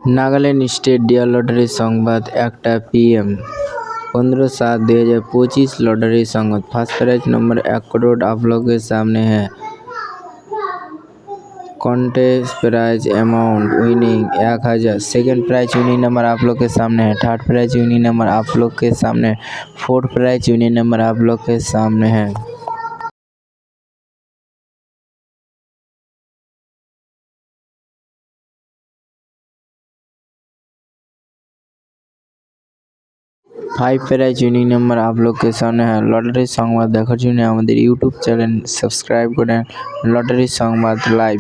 Nagaland state dear লটারির সংবাদ 1টা PM 15/7/2025 लॉटरी संगत। फर्स्ट प्राइज नंबर 1 करोड़ आप लोग के सामने है। Contest prize amount winning 1000। Second prize winning number आप लोग के सामने है। थर्ड प्राइज विनिंग नंबर आप लोग के सामने है। फोर्थ प्राइज विनिंग नंबर आप लोग के सामने है। फाइव प्राइज विनिंग नंबर आप लोग के सामने है। लॉटरी संबाद देखार जोन्नो आमादेर यूट्यूब चैनल सबस्क्राइब करें। Lottery Sambad live.